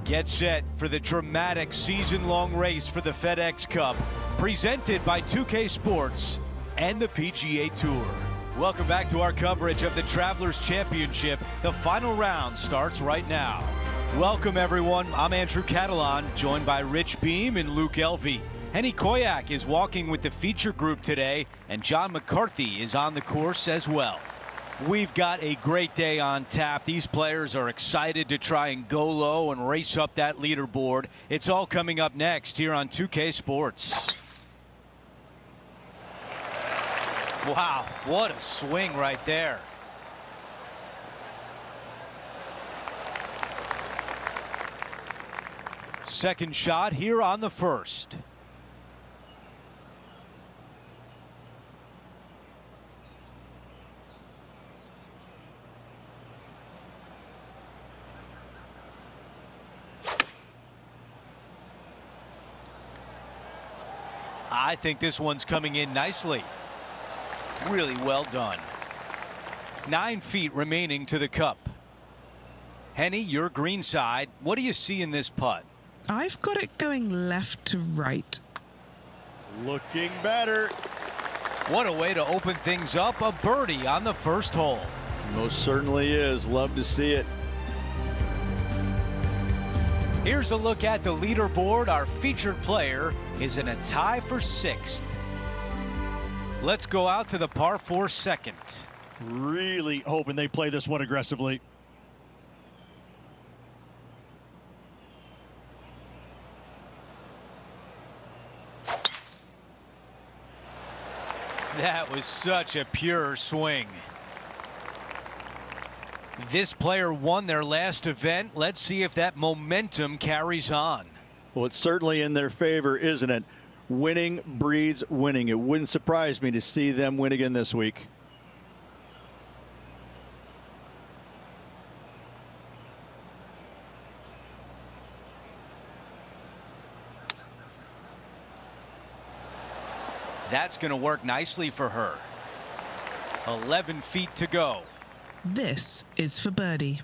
Get set for the dramatic season-long race for the FedEx Cup, presented by 2K Sports and the PGA Tour. Welcome back to our coverage of the Travelers Championship. The final round starts right now. Welcome, everyone. I'm Andrew Catalan, joined by Rich Beam and Luke Elvey. Henny Koyak is walking with the feature group today, and John McCarthy is on the course as well. We've got a great day on tap. These players are excited to try and go low and race up that leaderboard. It's all coming up next here on 2K Sports. Wow, what a swing right there. Second shot here on the first. I think this one's coming in nicely. Really well done. 9 feet remaining to the cup. Henny, your green side. What do you see in this putt? I've got it going left to right. Looking better. What a way to open things up. A birdie on the first hole. Most certainly is. Love to see it. Here's a look at the leaderboard. Our featured player is in a tie for 6th. Let's go out to the par 4 second. Really hoping they play this one aggressively. That was such a pure swing. This player won their last event. Let's see if that momentum carries on. Well, it's certainly in their favor, isn't it? Winning breeds winning. It wouldn't surprise me to see them win again this week. That's going to work nicely for her. 11 feet to go. This is for birdie.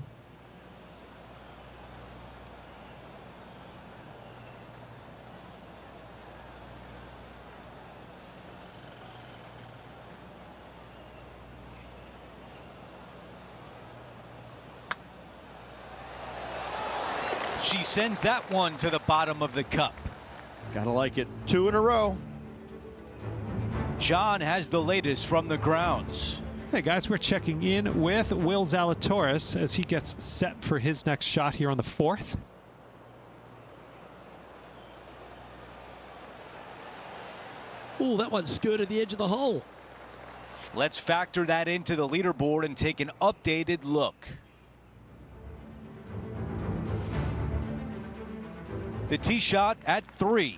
She sends that one to the bottom of the cup. Gotta like it. 2 in a row. John has the latest from the grounds. Hey guys, we're checking in with Will Zalatoris as he gets set for his next shot here on the 4th. Oh, that one's skirted the edge of the hole. Let's factor that into the leaderboard and take an updated look. The tee shot at 3.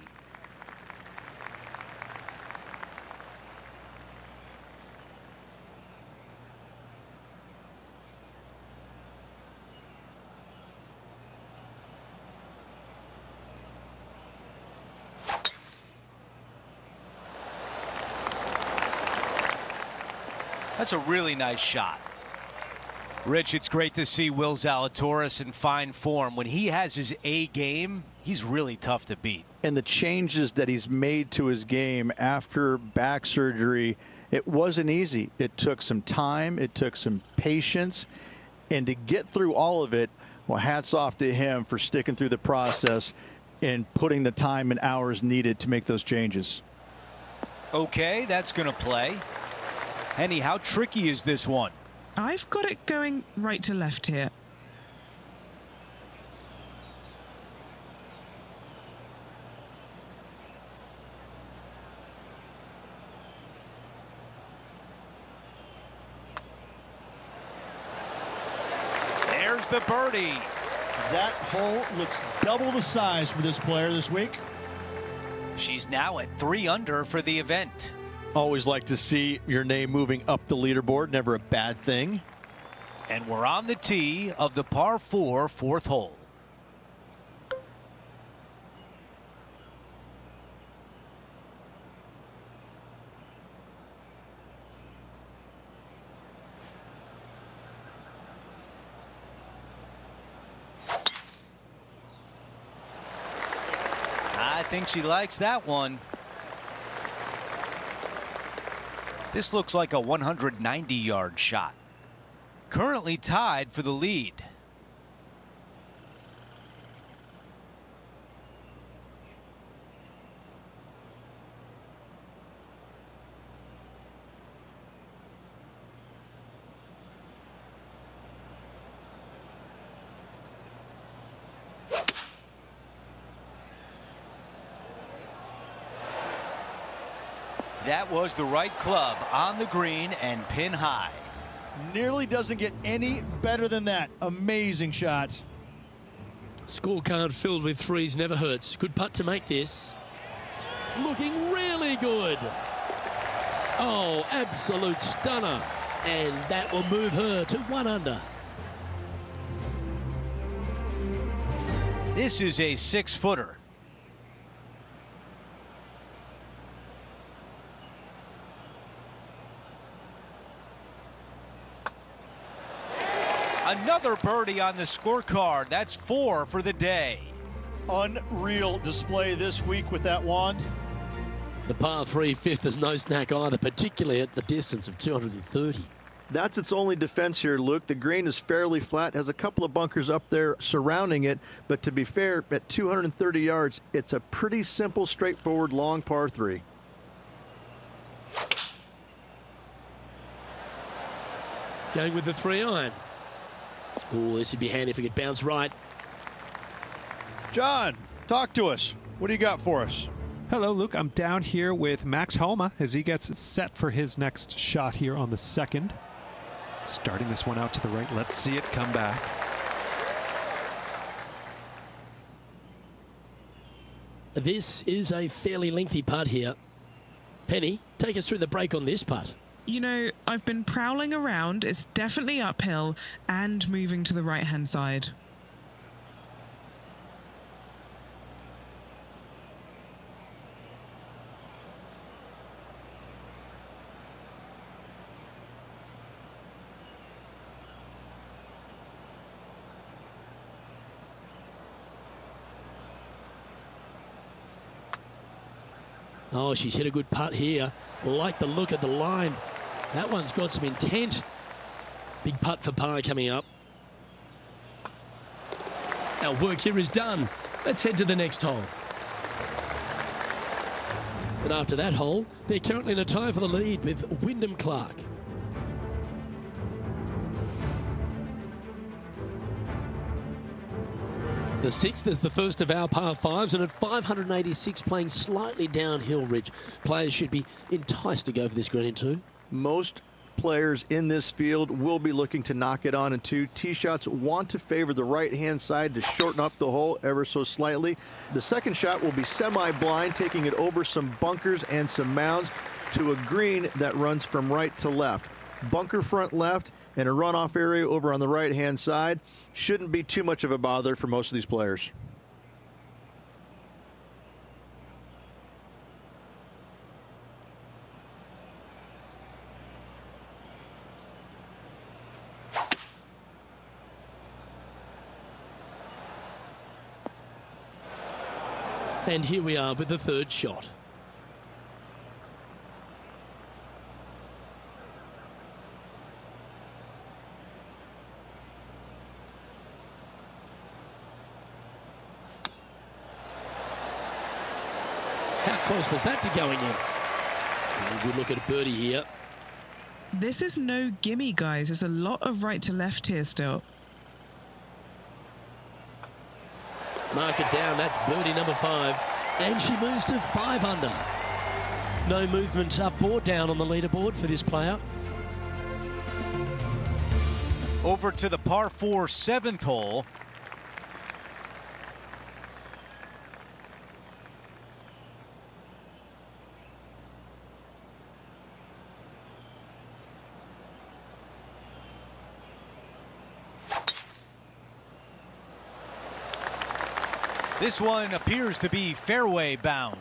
That's a really nice shot. Rich, it's great to see Will Zalatoris in fine form. When he has his A game, he's really tough to beat. And the changes that he's made to his game after back surgery, it wasn't easy. It took some time. It took some patience. And to get through all of it, well, hats off to him for sticking through the process and putting the time and hours needed to make those changes. Okay, that's going to play. Henny, how tricky is this one? I've got it going right to left here. There's the birdie. That hole looks double the size for this player this week. She's now at 3 under for the event. Always like to see your name moving up the leaderboard. Never a bad thing. And we're on the tee of the par 4 4th hole. I think she likes that one. This looks like a 190-yard shot. Currently tied for the lead. That was the right club on the green and pin high. Nearly doesn't get any better than that. Amazing shot. Scorecard filled with threes never hurts. Good putt to make this. Looking really good. Oh, absolute stunner. And that will move her to 1 under. This is a 6-footer. Another birdie on the scorecard. That's 4 for the day. Unreal display this week with that wand. The par 3 fifth is no snack either, particularly at the distance of 230. That's its only defense here, Luke. The green is fairly flat, has a couple of bunkers up there surrounding it, but to be fair, at 230 yards, it's a pretty simple, straightforward, long par 3. Going with the 3-iron. Oh, this would be handy if we could bounce right. John, talk to us. What do you got for us? Hello, Luke. I'm down here with Max Homa as he gets set for his next shot here on the second. Starting this one out to the right. Let's see it come back. This is a fairly lengthy putt here. Penny, take us through the break on this putt. You know, I've been prowling around. It's definitely uphill and moving to the right-hand side. Oh, she's hit a good putt here. Like the look of the line. That one's got some intent. Big putt for par coming up. Our work here is done. Let's head to the next hole. And after that hole, they're currently in a tie for the lead with Wyndham Clark. The 6th is the first of our par 5s, and at 586 playing slightly downhill ridge. Players should be enticed to go for this green in 2. Most players in this field will be looking to knock it on in 2. Tee shots want to favor the right-hand side to shorten up the hole ever so slightly. The second shot will be semi-blind, taking it over some bunkers and some mounds to a green that runs from right to left. Bunker front left and a runoff area over on the right-hand side. Shouldn't be too much of a bother for most of these players. And here we are with the third shot. How close was that to going in? A good look at a birdie here. This is no gimme, guys. There's a lot of right to left here still. Mark it down. That's birdie number 5. And she moves to 5 under. No movement up or down on the leaderboard for this player. Over to the par 4 7th hole. This one appears to be fairway bound.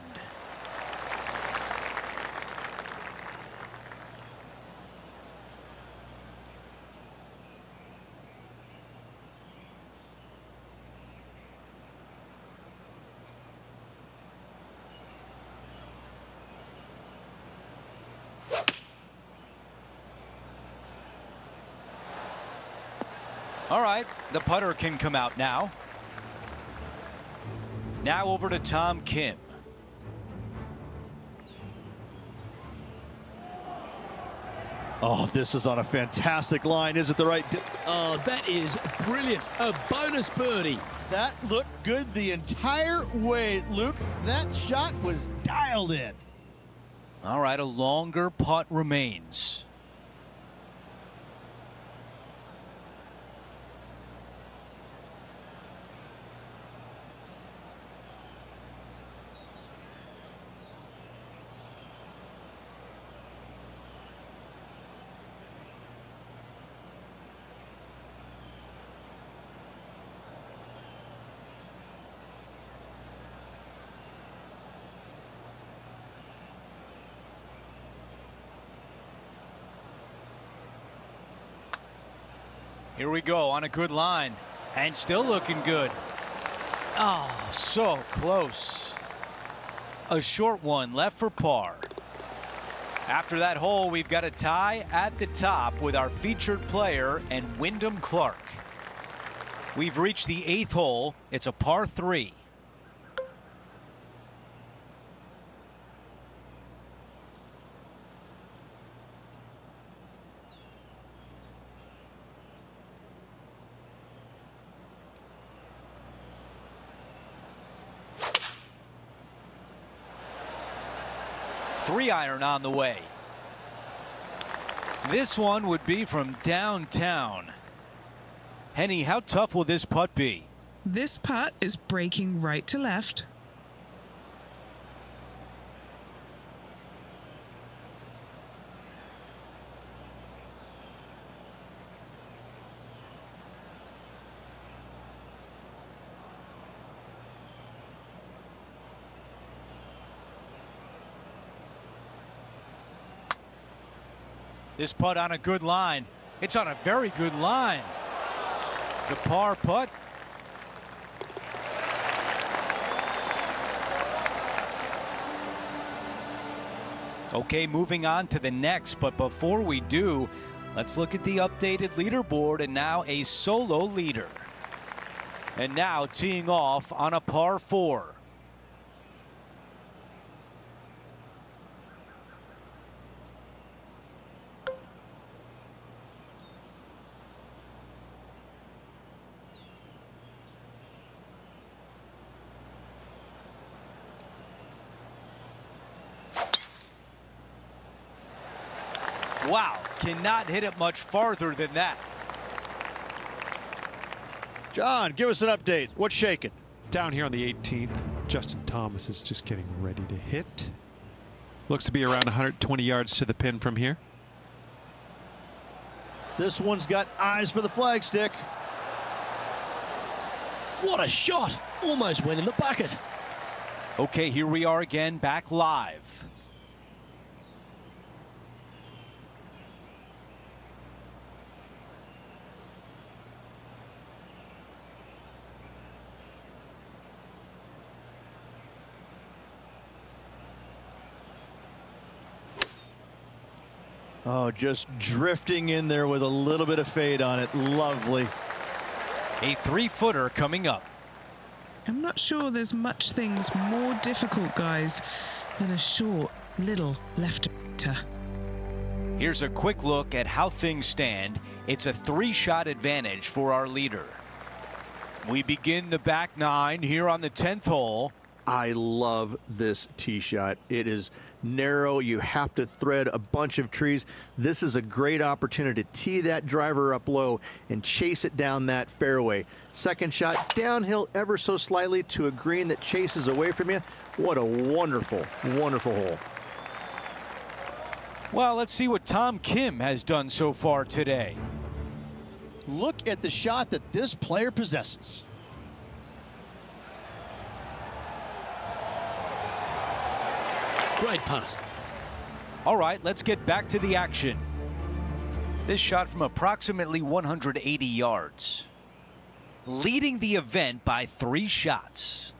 All right, the putter can come out now. Now over to Tom Kim. Oh, this is on a fantastic line. Is it the right? Oh, that is brilliant. A bonus birdie. That looked good the entire way, Luke. That shot was dialed in. All right, a longer putt remains. Here we go on a good line and still looking good. Oh, so close. A short one left for par. After that hole, we've got a tie at the top with our featured player and Wyndham Clark. We've reached the 8th hole. It's a par 3. Three-iron on the way. This one would be from downtown. Henny, how tough will this putt be? This putt is breaking right to left. This putt on a good line. It's on a very good line. The par putt. Okay, moving on to the next, but before we do, let's look at the updated leaderboard, and now a solo leader. And now teeing off on a par 4. Wow, cannot hit it much farther than that. John, give us an update. What's shaking? Down here on the 18th, Justin Thomas is just getting ready to hit. Looks to be around 120 yards to the pin from here. This one's got eyes for the flagstick. What a shot. Almost went in the bucket. Okay, here we are again, back live. Oh, just drifting in there with a little bit of fade on it. Lovely. A 3-footer coming up. I'm not sure there's much things more difficult, guys, than a short, little left-to. Here's a quick look at how things stand. It's a 3-shot advantage for our leader. We begin the back 9 here on the 10th hole. I love this tee shot. It is narrow. You have to thread a bunch of trees. This is a great opportunity to tee that driver up low and chase it down that fairway. Second shot, downhill ever so slightly to a green that chases away from you. What a wonderful, wonderful hole. Well, let's see what Tom Kim has done so far today. Look at the shot that this player possesses. Great putt. All right, let's get back to the action. This shot from approximately 180 yards. Leading the event by 3 shots.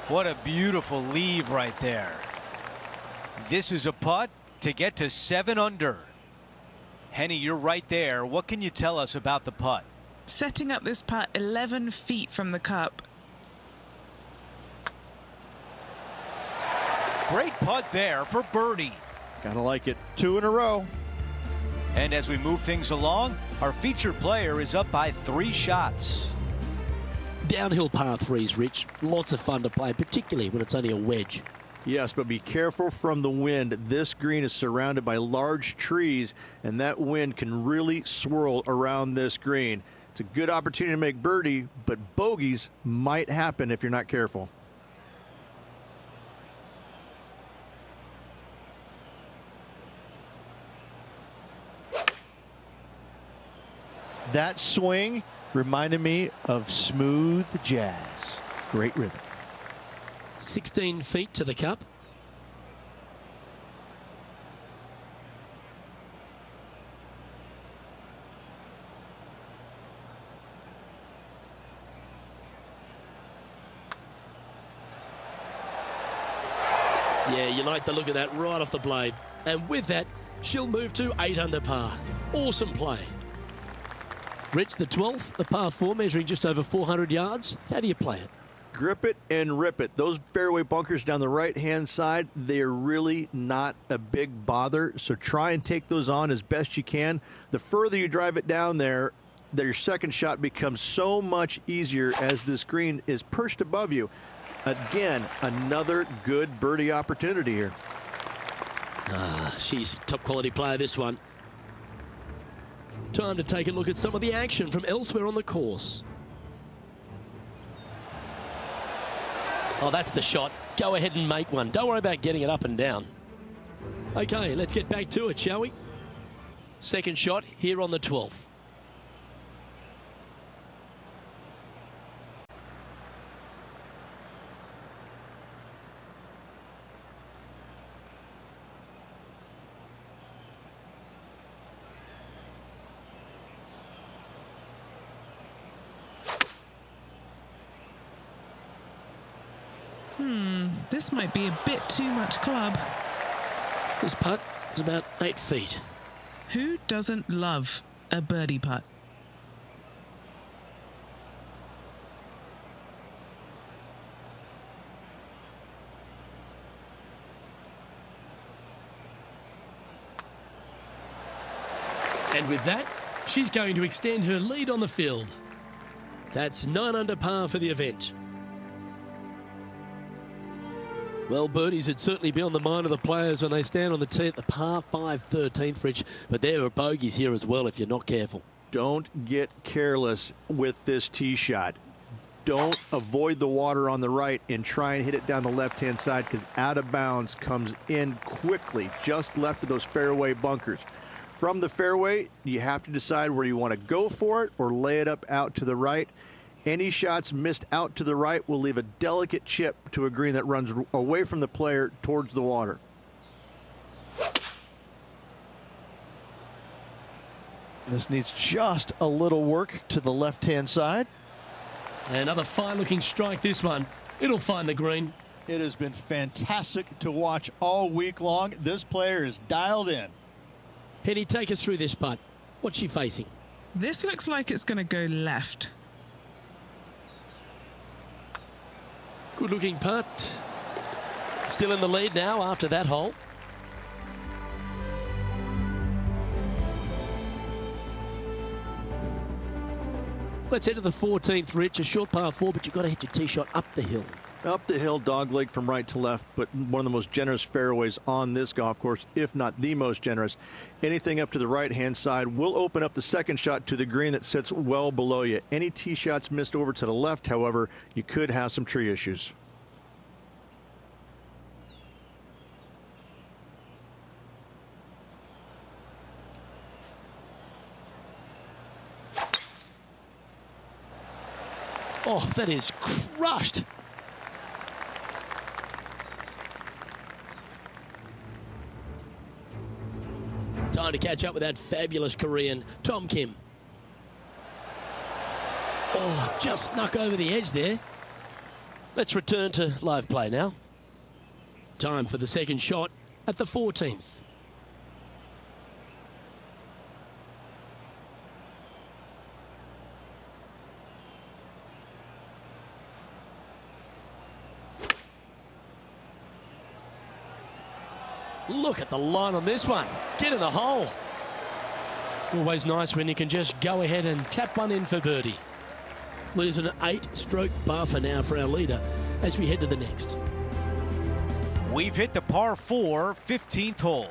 What a beautiful leave right there. This is a putt to get to 7 under. Henny, you're right there. What can you tell us about the putt? Setting up this putt 11 feet from the cup. Great putt there for birdie. Gotta like it. 2 in a row. And as we move things along, our featured player is up by 3 shots. Downhill par threes, Rich. Lots of fun to play, particularly when it's only a wedge. Yes, but be careful from the wind. This green is surrounded by large trees, and that wind can really swirl around this green. It's a good opportunity to make birdie, but bogeys might happen if you're not careful. That swing reminded me of smooth jazz. Great rhythm. 16 feet to the cup. Yeah, you like the look of that right off the blade. And with that, she'll move to 8 under par. Awesome play. Rich, the 12th, the par 4, measuring just over 400 yards. How do you play it? Grip it and rip it. Those fairway bunkers down the right-hand side, they are really not a big bother, so try and take those on as best you can. The further you drive it down there, your second shot becomes so much easier as this green is perched above you. Again, another good birdie opportunity here. She's a top-quality player, this one. Time to take a look at some of the action from elsewhere on the course. Oh, that's the shot. Go ahead and make one. Don't worry about getting it up and down. Okay, let's get back to it, shall we? Second shot here on the 12th. This might be a bit too much club. This putt is about 8 feet. Who doesn't love a birdie putt? And with that, she's going to extend her lead on the field. That's 9 under par for the event. Well, birdies would certainly be on the mind of the players when they stand on the tee at the par 5 13th, Rich, but there are bogeys here as well if you're not careful. Don't get careless with this tee shot. Don't avoid the water on the right and try and hit it down the left-hand side, because out of bounds comes in quickly, just left of those fairway bunkers. From the fairway, you have to decide where you want to go for it or lay it up out to the right. Any shots missed out to the right will leave a delicate chip to a green that runs away from the player towards the water. This needs just a little work to the left-hand side. Another fine-looking strike, this one. It'll find the green. It has been fantastic to watch all week long. This player is dialed in. Henny, take us through this putt. What's she facing? This looks like it's going to go left. Good-looking putt. Still in the lead now after that hole. Let's head to the 14th, Rich. A short par 4, but you've got to hit your tee shot up the hill. Up the hill, dogleg from right to left, but one of the most generous fairways on this golf course, if not the most generous. Anything up to the right-hand side will open up the second shot to the green that sits well below you. Any tee shots missed over to the left, however, you could have some tree issues. Oh, that is crushed. Time to catch up with that fabulous Korean, Tom Kim. Oh, just snuck over the edge there. Let's return to live play now. Time for the second shot at the 14th. Look at the line on this one. Get in the hole. Always nice when you can just go ahead and tap one in for birdie. Well, there's an 8-stroke buffer now for our leader as we head to the next. We've hit the par 4 15th hole.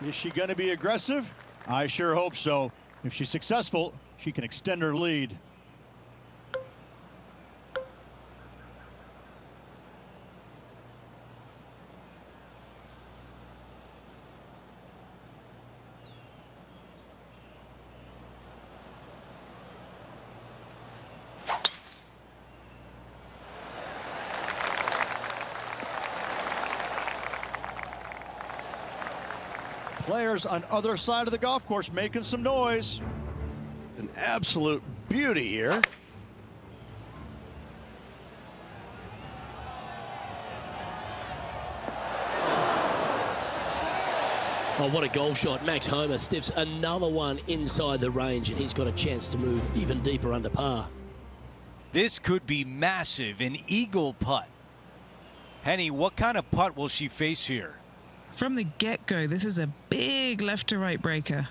Is she going to be aggressive? I sure hope so. If she's successful, she can extend her lead. Players on other side of the golf course making some noise. An absolute beauty here. Oh, what a golf shot. Max Homa stiffs another one inside the range, and he's got a chance to move even deeper under par. This could be massive, an eagle putt. Henny, what kind of putt will she face here? From the get-go, this is a big left-to-right breaker.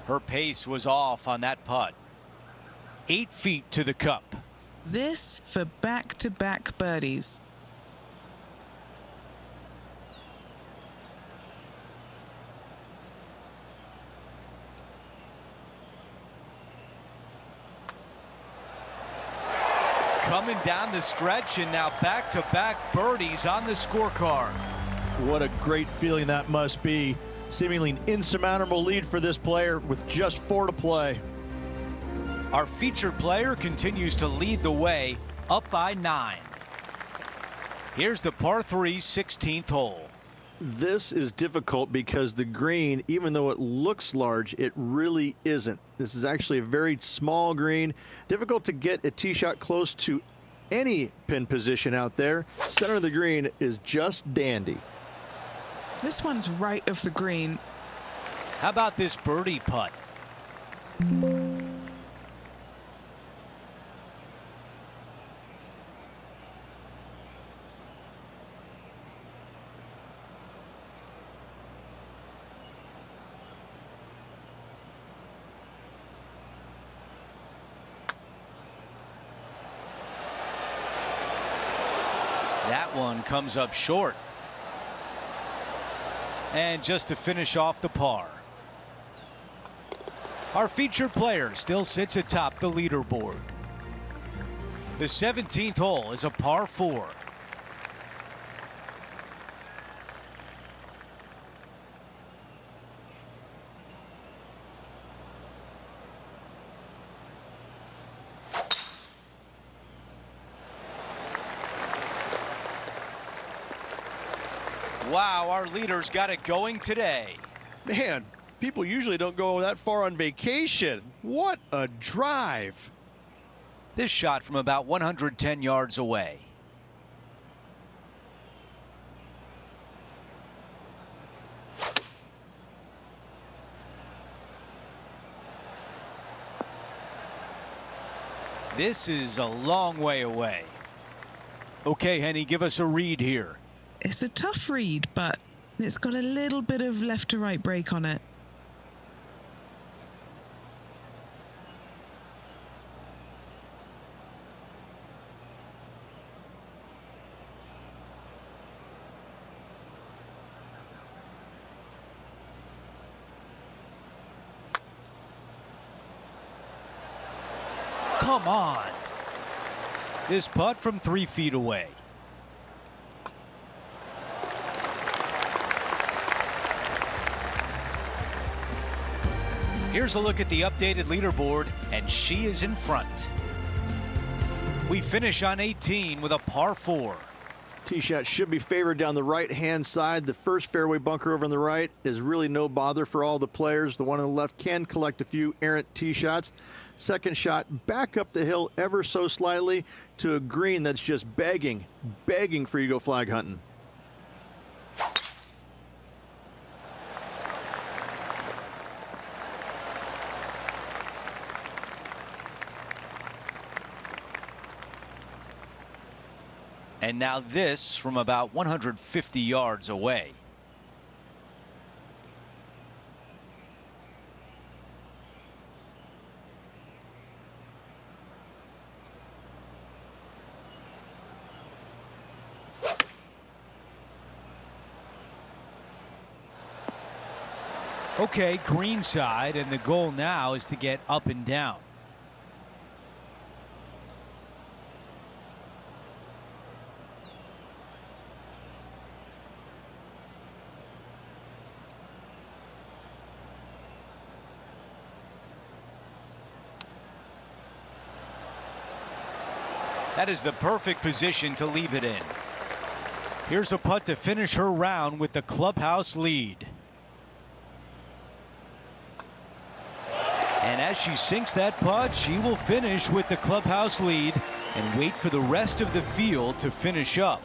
Her pace was off on that putt. 8 feet to the cup. This for back-to-back birdies. Coming down the stretch, and now back-to-back birdies on the scorecard. What a great feeling that must be. Seemingly an insurmountable lead for this player with just 4 to play. Our featured player continues to lead the way, up by 9. Here's the par 3 16th hole. This is difficult because the green, even though it looks large, it really isn't. This is actually a very small green. Difficult to get a tee shot close to any pin position out there. Center of the green is just dandy. This one's right of the green. How about this birdie putt? That one comes up short. And just to finish off the par, our featured player still sits atop the leaderboard. The 17th hole is a par 4. Wow, our leaders got it going today. Man, people usually don't go that far on vacation. What a drive. This shot from about 110 yards away. This is a long way away. Okay, Henny, give us a read here. It's a tough read, but it's got a little bit of left-to-right break on it. Come on. This putt from 3 feet away. Here's a look at the updated leaderboard, and she is in front. We finish on 18 with a par 4. Tee shot should be favored down the right-hand side. The first fairway bunker over on the right is really no bother for all the players. The one on the left can collect a few errant tee shots. Second shot back up the hill ever so slightly to a green that's just begging for you to go flag hunting. And now this from about 150 yards away. Okay, green side, and the goal now is to get up and down. That is the perfect position to leave it in. Here's a putt to finish her round with the clubhouse lead. And as she sinks that putt, she will finish with the clubhouse lead and wait for the rest of the field to finish up.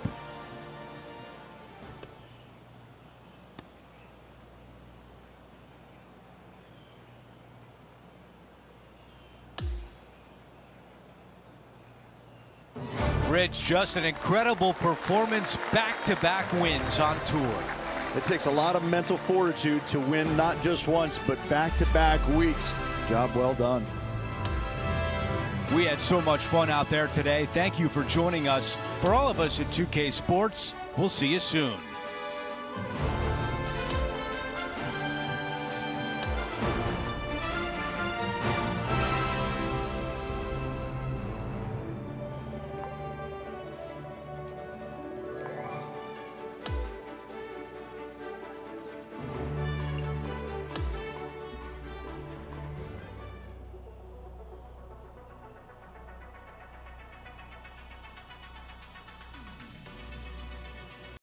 Rich, just an incredible performance, back-to-back wins on tour. It takes a lot of mental fortitude to win not just once, but back-to-back weeks. Job well done. We had so much fun out there today. Thank you for joining us. For all of us at 2K Sports, we'll see you soon.